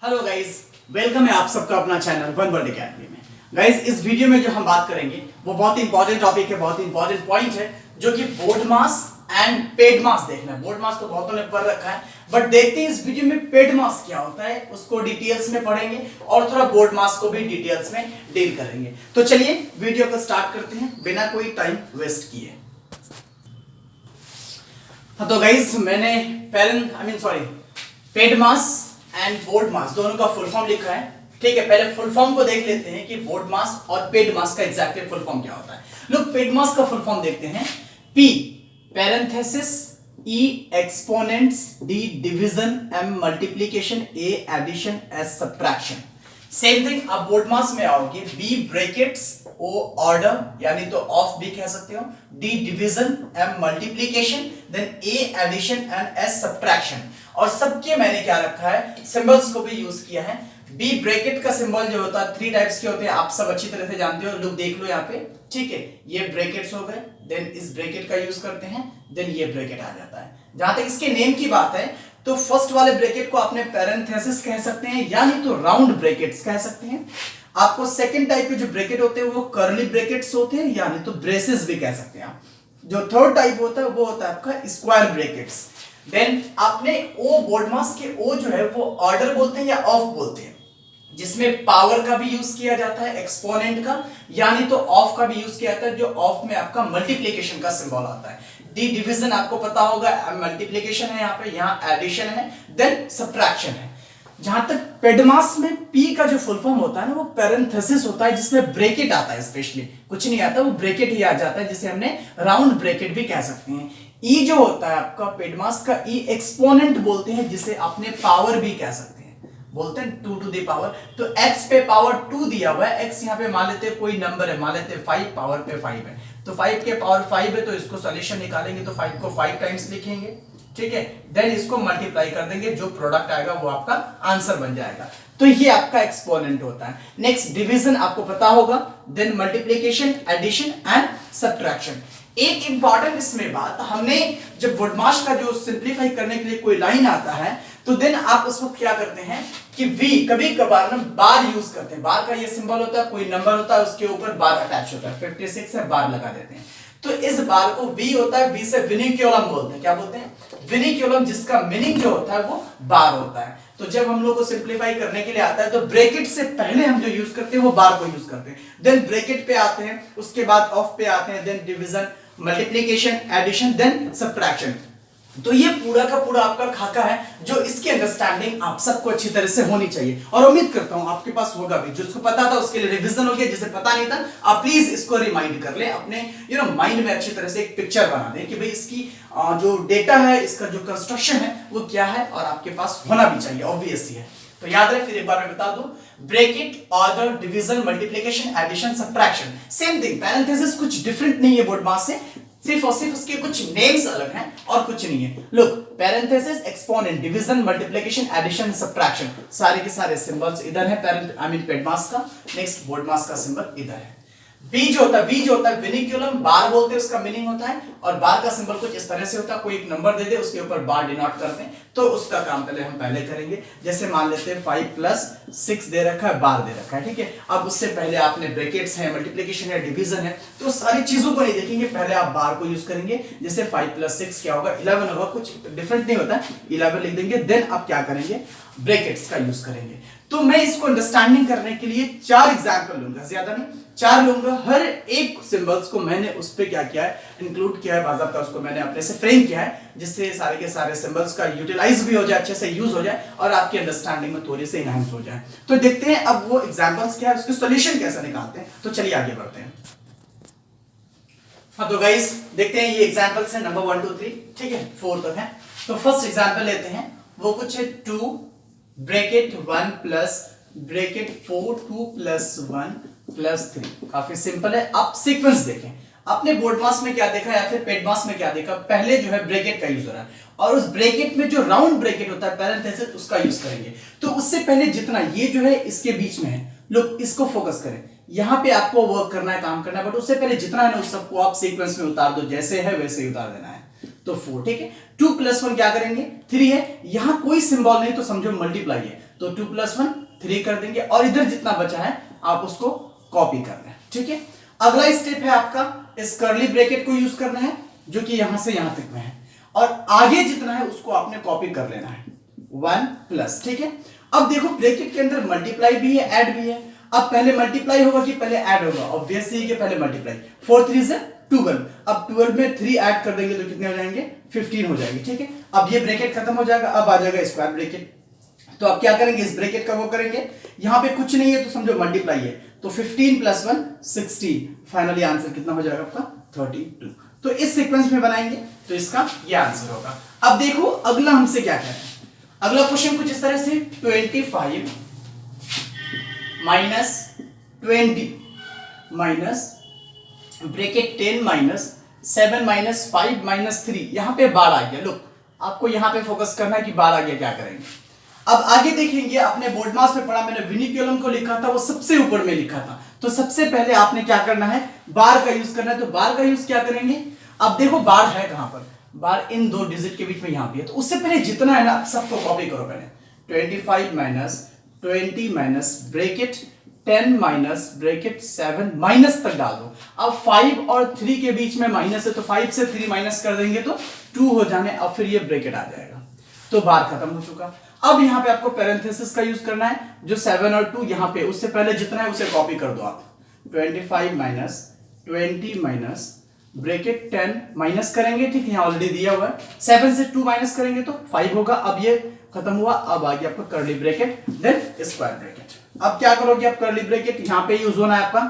Hello guys, welcome है आप सबका अपना चैनल वन वर्ल्ड अकेडमी में। गाइस, इस वीडियो में जो हम बात करेंगे वो बहुत इंपॉर्टेंट टॉपिक है, बहुत इंपॉर्टेंट पॉइंट है, जो कि बोर्ड मास एंड पेड मास देखना है। बोर्ड मास तो बहुतों ने पढ़ रखा है, बट देखते हैं इस वीडियो में पेड मास क्या होता है, उसको डिटेल्स में पढ़ेंगे और थोड़ा बोर्ड मास को भी डिटेल्स में डील करेंगे। तो चलिए वीडियो को स्टार्ट करते हैं बिना कोई टाइम वेस्ट किए। तो गाइस, मैंने पेड मास एंड बोर्ड मास दोनों का फुल फॉर्म लिखा है। ठीक है, पहले फुल फॉर्म को देख लेते हैं कि बोर्ड मास और पेड मास का एग्जैक्टली फुल फॉर्म क्या होता है। लोग पेड मास का फुल फॉर्म देखते हैं। P parenthesis, E exponents, D division, M multiplication, A addition, S subtraction. Same thing आप बोर्ड मास में आओगे, B ब्रैकेट्स, O ऑर्डर यानी तो ऑफ भी कह सकते हो, D division, M multiplication, then A addition and S subtraction. और सबके मैंने क्या रखा है, सिंबल्स को भी यूज किया है। बी ब्रैकेट का सिंबल जो होता है 3 टाइप्स के होते हैं, आप सब अच्छी तरह से जानते हो। लोग देख लो यहाँ पे, ठीक है, ये ब्रैकेट्स हो गए, देन इस ब्रैकेट का यूज करते हैं, देन ये ब्रैकेट आ जाता है। जहां तक इसके नेम की बात है तो फर्स्ट वाले ब्रैकेट को आपने पैरेंथेसिस कह सकते हैं, यानी तो राउंड ब्रैकेट्स कह सकते हैं। आपको सेकेंड टाइप के जो ब्रैकेट होते हैं वो कर्ली ब्रैकेट्स होते हैं, यानी तो ब्रेसेस भी कह सकते हैं आप। जो थर्ड टाइप होता है वो होता है आपका स्क्वायर ब्रैकेट्स। देन आपने ओ बोर्ड मास के ओ जो है वो ऑर्डर बोलते हैं या ऑफ बोलते हैं, जिसमें पावर का भी यूज किया जाता है, एक्सपोनेंट का, यानी तो ऑफ का भी यूज किया जाता है, जो ऑफ में आपका मल्टीप्लिकेशन का सिंबल आता है। डी डिवीजन आपको पता होगा, मल्टीप्लिकेशन है यहाँ पे, यहाँ एडिशन है, देन सब्ट्रैक्शन है। जहां तक पेड मास में पी का जो फुल फॉर्म होता है ना वो पैरेंथेसिस होता है, जिसमें ब्रैकेट आता है, स्पेशली कुछ नहीं आता, वो ब्रैकेट ही आ जाता है, जिसे हमने राउंड ब्रैकेट भी कह सकते हैं। ई जो होता है आपका पेड मास का, ई एक्सपोनेंट बोलते हैं, जिसे अपने पावर भी कह सकते हैं, बोलते हैं 2 टू द पावर। तो x पे पावर 2 दिया हुआ है, x यहाँ पे मान लेते हैं कोई नंबर है, मान लेते हैं 5, पावर पे 5 है, तो 5 के पावर 5 है, तो इसको सॉल्यूशन निकालेंगे तो 5 को 5 टाइम्स लिखेंगे, ठीक है, देन इसको मल्टीप्लाई कर देंगे, जो प्रोडक्ट आएगा वो आपका आंसर बन जाएगा। तो ये आपका एक्सपोनेंट होता है। नेक्स्ट डिवीजन आपको पता होगा, then multiplication, addition and subtraction. एक इंपॉर्टेंट इसमें बात, हमने जब बोर्ड मास का जो सिंप्लीफाई करने के लिए कोई लाइन आता है तो देन आप उसको क्या करते हैं कि v कभी कभार ना बार यूज करते हैं। बार का ये सिंबल होता है, कोई नंबर होता है उसके ऊपर बार अटैच होता है, 56 है, बार लगा देते हैं। तो इस बार को v होता है, v से विनिक्यूलम बोलते हैं। क्या बोलते हैं? विनिक्यूलम, जिसका मीनिंग जो होता है वो बार होता है। तो जब हम लोग को सिंप्लीफाई करने के लिए आता है तो ब्रैकेट से पहले हम जो यूज करते हैं वो बार को यूज करते हैं, देन ब्रैकेट पे आते हैं, उसके बाद ऑफ पे आते हैं, then division, multiplication, addition, then subtraction. तो ये पूरा का पूरा आपका खाका है, जो इसकी अंडरस्टैंडिंग आप सबको अच्छी तरह से होनी चाहिए, और उम्मीद करता हूं आपके पास होगा भी। जिसको पता था उसके लिए रिवीजन हो गया, जिसे पता नहीं था आप प्लीज इसको रिमाइंड कर ले, अपने माइंड में अच्छी तरह से एक पिक्चर बना दें कि भाई इसकी जो डेटा है, इसका जो कंस्ट्रक्शन है वो क्या है, और आपके पास होना भी चाहिए, ऑब्वियसली है। तो याद रहे, फिर एक बार मैं बता दूं, bracket, order, division, multiplication, addition, subtraction, same thing. Parenthesis कुछ डिफरेंट नहीं है बोर्ड मास से, सिर्फ और सिर्फ उसके कुछ नेम्स अलग हैं और कुछ नहीं है। Look, parenthesis, exponent, division, multiplication, addition, subtraction, सारे के सारे सिंबल्स इधर है पेड मास का। नेक्स्ट बोर्ड मास का सिंबल इधर है। V जो होता है विनिक्यूलम, बार बोलते हैं, उसका मीनिंग होता है, और बार का सिंबल कुछ इस तरह से होता है, कोई एक नंबर दे दे उसके ऊपर बार डिनोट करते हैं, तो उसका काम पहले करेंगे। जैसे मान लेते हैं 5 प्लस 6 दे रखा है, बार दे रखा है, ठीक है। अब उससे पहले आपने ब्रैकेट्स है, मल्टीप्लिकेशन है, डिवीजन है, तो सारी चीजों को नहीं देखेंगे, पहले आप बार को यूज करेंगे। जैसे 5 प्लस 6 क्या होगा, 11 होगा, कुछ डिफरेंट नहीं होता, 11 लिख देंगे, देन आप क्या करेंगे, ब्रैकेट्स का यूज करेंगे। तो मैं इसको अंडरस्टैंडिंग करने के लिए 4 एग्जांपल लूंगा, ज्यादा नहीं, 4 लूंगा। हर एक सिंबल्स को मैंने उस पे क्या किया है, इंक्लूड किया है, बाकायदा उसको मैंने अपने से फ्रेम किया है, जिससे सारे के सारे सिंबल्स का यूटिलाइज भी हो जाए, अच्छे से यूज हो जाए, और आपकी अंडरस्टैंडिंग में थोड़ी से इनहांस हो जाए। तो देखते हैं अब वो एग्जांपल्स क्या है, उसके सॉल्यूशन कैसे निकालते हैं। तो चलिए आगे बढ़ते हैं। हाँ, तो गाइस देखते हैं, ये एग्जांपल्स हैं नंबर 1 2 3, ठीक है, 4 तक है। तो फर्स्ट एग्जांपल लेते हैं, वो कुछ है 2 bracket 1 plus bracket 4 2 plus 1 plus 3। काफी सिंपल है। आप सीक्वेंस देखें, आपने बोर्ड मास में क्या देखा या फिर पेड मास में क्या देखा, पहले जो है ब्रैकेट का यूज हो रहा है, और उस ब्रैकेट में जो राउंड ब्रैकेट होता है पैरेंथेसिस, उसका यूज करेंगे। तो उससे पहले जितना ये जो है इसके बीच में है, लोग इसको फोकस करें, यहां पे आपको वर्क करना है, काम करना है, बट उससे पहले जितना है ना उस सबको आप सीक्वेंस में उतार दो, जैसे है वैसे ही उतार देना है। तो 4, ठीक है। 2 प्लस 1 क्या करेंगे, 3 है, यहां कोई सिंबल नहीं तो समझो मल्टीप्लाई है, तो 2 + 1 3 कर देंगे और इधर जितना बचा है आप उसको कॉपी कर लें। ठीक है, अगला स्टेप है आपका इस कर्ली ब्रैकेट को यूज करना है जो कि यहां से यहां तक में है और आगे जितना है उसको आपने कॉपी कर लेना है 1+। ठीक है, अब देखो ब्रैकेट के अंदर मल्टीप्लाई भी है, ऐड भी है। अब पहले मल्टीप्लाई होगा कि पहले ऐड होगा? ऑब्वियसली कि पहले मल्टीप्लाई। 4 3 से 12। अब 12 में 3 ऐड कर देंगे तो कितने हो जाएंगे? 15 हो जाएंगे। ठीक है, अब ये ब्रैकेट खत्म हो जाएगा, अब आ जाएगा स्क्वायर ब्रैकेट। तो अब क्या करेंगे? इस ब्रैकेट का वो करेंगे, यहां पे कुछ नहीं है तो समझो मल्टीप्लाई है, तो 15 + 1 16। फाइनली आंसर कितना हो जाएगा आपका? 32। तो इस सीक्वेंस में बनाएंगे तो इसका ये आंसर होगा। अब देखो अगला हमसे क्या कह रहे हैं। अगला क्वेश्चन कुछ इस तरह से 25 - 20 माइनस ब्रैकेट 10 - 7 - 5 - 3। यहां पे बार आ गया। लुक, आपको यहां पे फोकस करना है कि बार आ गया, क्या करेंगे? अब आगे देखेंगे, अपने बोर्ड मास में पढ़ा, मैंने विनिकुलम को लिखा था, वो सबसे ऊपर में लिखा था। तो सबसे पहले आपने क्या करना है? बार का यूज करना है। तो बार का यूज क्या करेंगे? अब देखो बार है कहां पर? बार इन दो डिजिट के बीच में यहां पे है। तो उससे पहले जितना है ना सबको कॉपी करो पहले। 25 - 20 - ब्रैकेट 10 - ब्रैकेट 7 माइनस तक डाल दो। अब 5 और 3 के बीच में माइनस है तो 5 से 3 माइनस कर देंगे तो 2 हो जाने। अब फिर ये ब्रैकेट आ जाएगा। तो बार खत्म हो चुका। अब यहां पे आपको पैरेंथेसिस का यूज करना है, जो 7 और 2 यहां पे, उससे पहले जितना है उसे कॉपी कर दो आप। 25 - 20 ब्रैकेट 10 माइनस करेंगे, ठीक है, यहां ऑलरेडी दिया हुआ है। 7 से 2 माइनस करेंगे तो 5 होगा। अब ये खत्म हुआ, अब आ गया आपका curly bracket, then square bracket. अब क्या करोगे? आप कर्ली ब्रैकेट यहां पे यूज होना है आपका,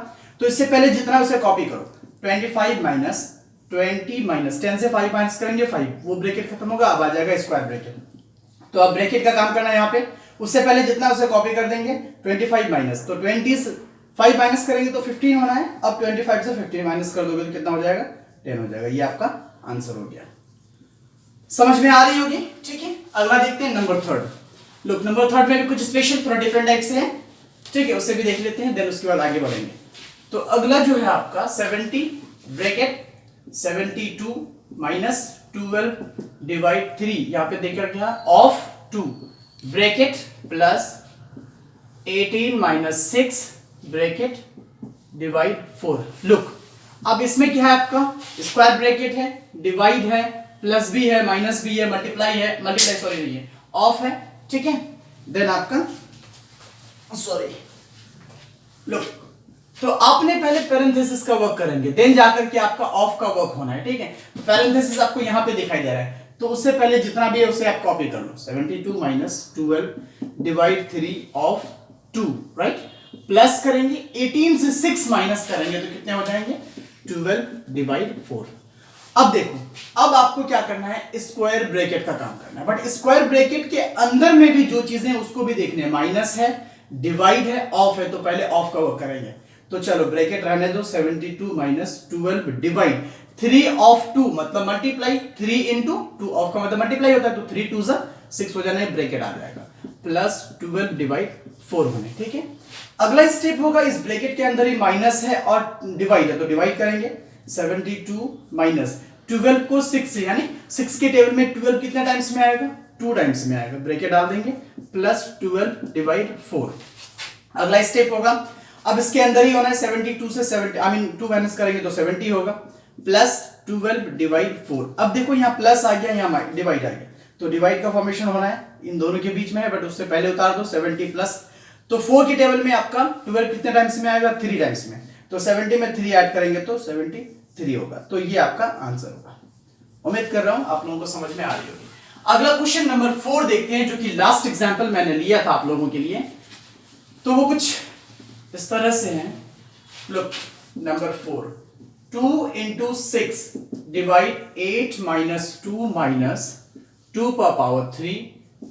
तो इससे पहले जितना है उसे कॉपी करो। 25 - 20 - 10 से 5 माइनस करेंगे 5, वो ब्रैकेट खत्म होगा, अब आ जाएगा स्क्वायर ब्रैकेट। तो अब ब्रैकेट का काम करना है यहाँ पे, उससे पहले जितना उसे कॉपी कर देंगे। 25 माइनस, तो 25 माइनस करेंगे तो 15 होना है। अब 25 से 15 माइनस कर दोगे तो कितना हो जाएगा? 10 हो जाएगा। ये आपका आंसर हो गया। समझ में आ रही होगी? ठीक है, अगला देखते हैं नंबर 3। लुक, नंबर 3 में भी कुछ स्पेशल थोड़ा डिफरेंट टाइप से है, ठीक है, उससे भी देख लेते हैं, देन उसके बाद आगे बढ़ेंगे। तो अगला जो है आपका 70 ब्रैकेट 72 माइनस 12 डिवाइड 3, यहां पे देखा क्या? Of 2 bracket plus 18 minus 6 bracket divide 4। Look, अब इसमें क्या है आपका? स्क्वायर ब्रैकेट है, डिवाइड है, प्लस भी है, माइनस भी है, मल्टीप्लाई है, मल्टीप्लाई सॉरी नहीं है, ऑफ है, ठीक है। देन आपका सॉरी, लुक, तो आपने पहले पैरेंथेसिस का वर्क करेंगे, देन जाकर के आपका ऑफ का वर्क होना है, ठीक है। पैरेंथेसिस आपको यहां पे दिखाई दे रहा है, तो उससे पहले जितना भी है उसे आप कॉपी कर लो। 72 minus 12 divide 3 of 2, right, plus करेंगे 18 से 6 माइनस करेंगे तो कितने हो जाएंगे? 12 डिवाइड 4। अब देखो, अब आपको क्या करना है? स्क्वायर ब्रैकेट का काम करना है, बट स्क्वायर ब्रैकेट के अंदर में भी जो चीजें उसको भी देखने हैं। माइनस है, डिवाइड है, ऑफ है, तो पहले ऑफ का वर्क करेंगे। तो चलो ब्रैकेट रहने दो, 72 माइनस 12 डिवाइड 3 ऑफ 2 मतलब मल्टीप्लाई, 3 इंटू 2 ऑफ का मतलब मल्टीप्लाई होता है, तो 3 2 6 हो जाने, ब्रैकेट आ जाएगा, प्लस 12 डिवाइड 4 होने, ठीक है। अगला स्टेप होगा, इस ब्रैकेट के अंदर ही माइनस है और डिवाइड है, तो डिवाइड करेंगे। 72 माइनस 12 को 6 से, यानी 6 के टेबल में 12 कितने टाइम्स में आएगा? 2 टाइम्स में आएगा, ब्रैकेट डाल देंगे, प्लस 12 डिवाइड 4। अगला स्टेप होगा, अब इसके अंदर ही होना है 72 से 70 आई मीन 2 माइनस करेंगे तो 70 होगा, प्लस 12 डिवाइड 4। अब देखो यहाँ प्लस आ गया, यहाँ डिवाइड आ गया, तो डिवाइड का फॉर्मेशन होना है, इन दोनों के बीच में है, बट उससे पहले उतार दो 70 प्लस, तो 4 के टेबल में आपका 12 कितने टाइम्स में आएगा? 3 टाइम्स में, तो 70 में 3 ऐड करेंगे तो 73 होगा। तो ये आपका आंसर होगा। उम्मीद कर रहा हूं आप लोगों को समझ में आ रही होगी। अगला क्वेश्चन नंबर 4 देखते हैं, जो कि लास्ट एग्जांपल मैंने लिया था आप लोगों के लिए, तो वो कुछ इस तरह से है। Look, number 4, 2 into 6 divide 8 minus 2 minus 2 पर पावर 3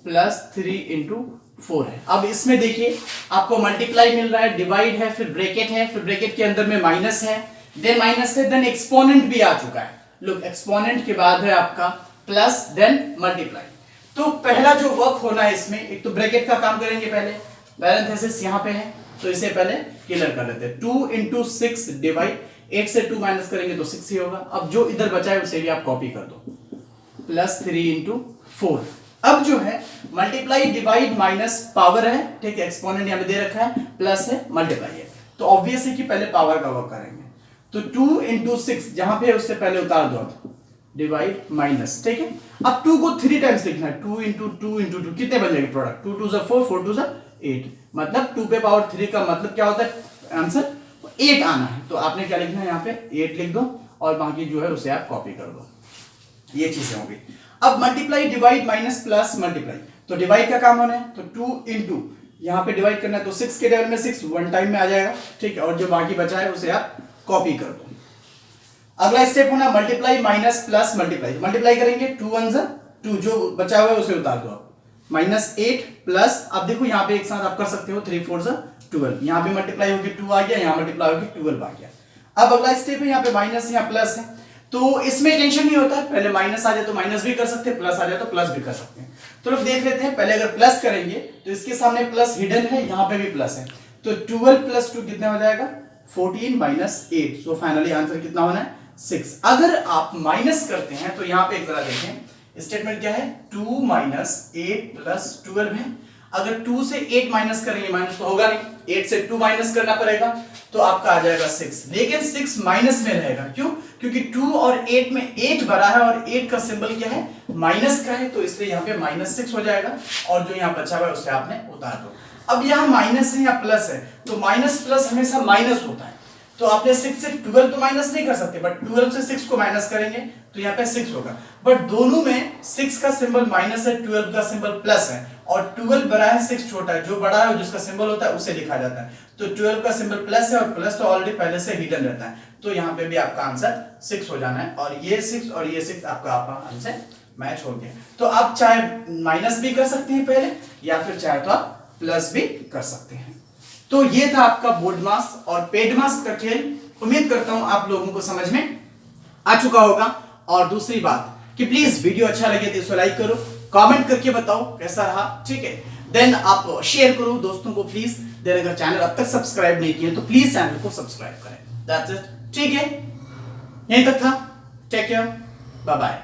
प्लस 3 इंटू 4 है। अब इसमें देखिए आपको मल्टीप्लाई मिल रहा है, डिवाइड है, फिर ब्रैकेट है, फिर ब्रैकेट के अंदर में माइनस है, देन माइनस है, देन एक्सपोनेंट भी आ चुका है। लुक, एक्सपोनेंट के बाद है आपका प्लस, देन मल्टीप्लाई। तो पहला जो वर्क होना है इसमें, एक तो ब्रैकेट का काम करेंगे पहले, पैरेंथेसिस यहां पे है, तो इसे पहले क्लियर कर लेते हैं। 2 इंटू 6 डिवाइड 8 से 2 माइनस करेंगे तो 6 ही होगा। अब जो इधर बचा है उसे भी आप कॉपी कर दो, प्लस 3 इंटू 4। अब जो है मल्टीप्लाई डिवाइड माइनस पावर है, ठीक है, एक्सपोनेंट यहाँ पे दे रखा है, प्लस है, मल्टीप्लाई है, तो ऑब्वियस है कि पहले पावर का वर्क करेंगे। तो 2 into 6 जहां पे उससे पहले उतार दो आप, डिवाइड माइनस, ठीक है। अब 2 को 3 टाइम्स लिखना है, 2 into 2 into 2 कितने बन जाएंगे प्रोडक्ट, 2 2 4 4 2 8, मतलब 2 पे पावर 3 का मतलब क्या होता है आंसर 8 आना है। तो आपने क्या लिखना है यहाँ पे 8 लिख दो और बाकी जो है उसे आप कॉपी कर दो, ये चीजें होंगी। अब multiply divide minus plus multiply, तो डिवाइड का काम होना है, तो 2 into यहाँ पे डिवाइड करना है, तो 6 के टेबल में 6 वन टाइम में आ जाएगा, ठीक है, और जो बाकी बचा है उसे आप कॉपी कर दो। अगला स्टेप होना multiply minus plus multiply, multiply करेंगे 2 1 2, जो बचा हुआ है उसे उतार दो आप, -8 प्लस, अब देखो यहाँ पे एक साथ आप कर सकते हो 3 4 12, यहाँ पे मल्टीप्लाई होगी 2 आ गया, यहाँ मल्टीप्लाई होगी 12 आ गया। अब अगला स्टेप है यहाँ पे माइनस, यहाँ प्लस है, तो इसमें टेंशन नहीं होता है, पहले माइनस आ जाए तो माइनस भी कर सकते हैं, प्लस आ जाए तो प्लस भी कर सकते हैं। तो लोग देख लेते हैं, पहले अगर प्लस करेंगे तो इसके सामने प्लस हिडन है, यहाँ पे भी प्लस है, तो 12 + 2 कितना हो जाएगा 14 - 8, सो फाइनली आंसर कितना होना है 6। अगर आप माइनस करते हैं तो यहाँ पे एक तरह देखें, स्टेटमेंट क्या है 2 - 8 + 12 है, अगर 2 से 8 माइनस करेंगे, माइनस तो होगा नहीं, 8 से 2 माइनस करना पड़ेगा, तो आपका आ जाएगा 6, लेकिन 6 माइनस में रहेगा, क्यों, क्योंकि 2 और 8 में 8 बड़ा है और 8 का सिंबल क्या है माइनस का है, तो इसलिए यहाँ पे -6 हो जाएगा, और जो यहाँ बचा हुआ है उसे आपने उतार दो। अब यहाँ माइनस है या प्लस है, तो माइनस प्लस हमेशा माइनस होता है, तो आपने 6 से 12 तो माइनस नहीं कर सकते, बट 12 से 6 को माइनस करेंगे तो यहाँ पे 6 होगा, बट दोनों में 6 का सिंबल माइनस है, 12 का सिंबल प्लस है, और 12 बड़ा है 6 छोटा है, जो बड़ा है जिसका सिंबल होता है उसे लिखा जाता है, तो 12 का सिंबल प्लस है और प्लस तो ऑलरेडी पहले से हिडन रहता है, तो यहाँ पे भी आपका आंसर 6 हो जाना है, और ये 6 और ये 6 आपका आंसर मैच हो गया। तो आप चाहे माइनस भी कर सकते हैं पहले, या फिर चाहे तो आप प्लस भी कर सकते हैं। तो ये था आपका बोर्ड मास और पेड मास का खेल, उम्मीद करता हूं आप लोगों को समझ में आ चुका होगा। और दूसरी बात कि प्लीज वीडियो अच्छा लगे तो इसे लाइक करो, कमेंट करके बताओ कैसा रहा, ठीक है, देन आप शेयर करो दोस्तों को प्लीज, देन अगर चैनल अब तक सब्सक्राइब नहीं किए तो प्लीज चैनल को सब्सक्राइब करें। दैट्स इट, ठीक है, यहीं तक था, टेक केयर, बाय बाय।